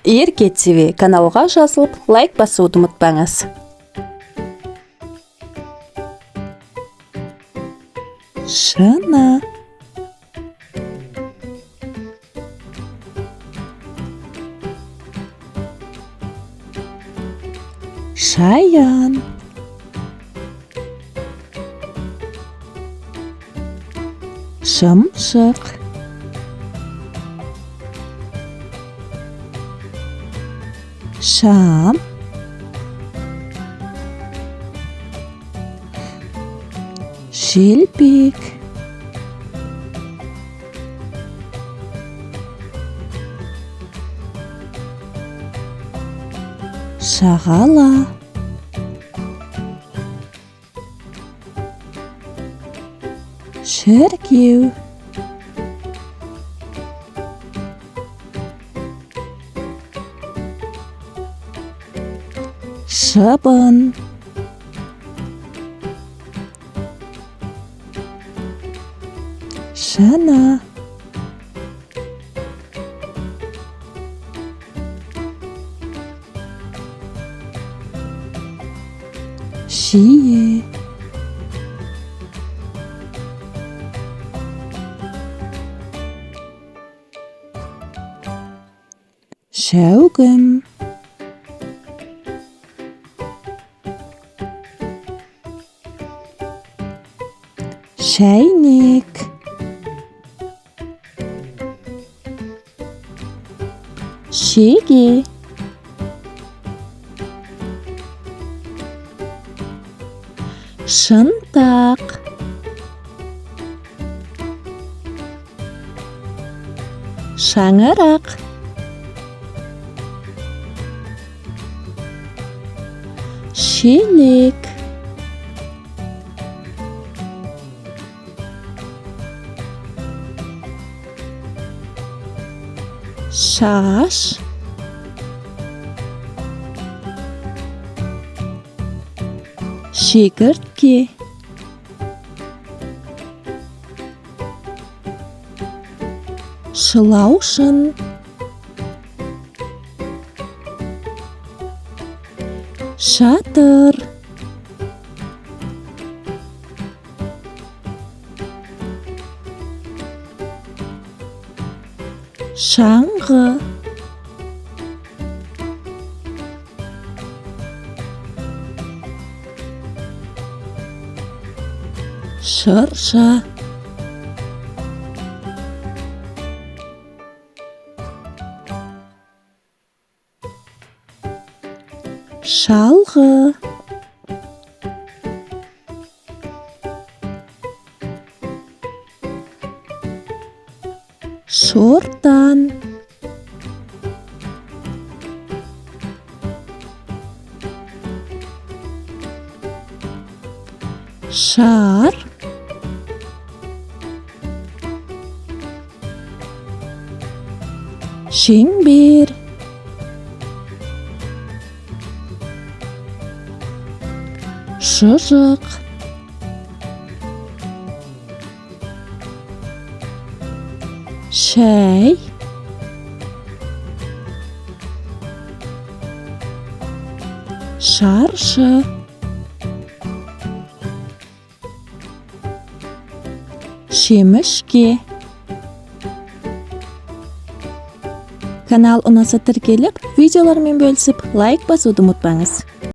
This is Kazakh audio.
Ерке ТВ каналға жазылып, лайк басуды ұмытпаңыз. Шана, шаян, шымшық, шам, шелпек, шағала, шіркеу, шыбын, шана, шие, шәугім, шәйнек, шеге, шынтақ, шаңырақ, шелек, шаш, шегіртке, шылаушын, шатыр, шаңғы, шырша, шалғы, шортан, шар, шеңбер, шұжық, шәй, шаршы, шемішке. Канал ұнаса тіркеліп, видеолармен бөлісіп, лайк басуды ұмытпаңыз.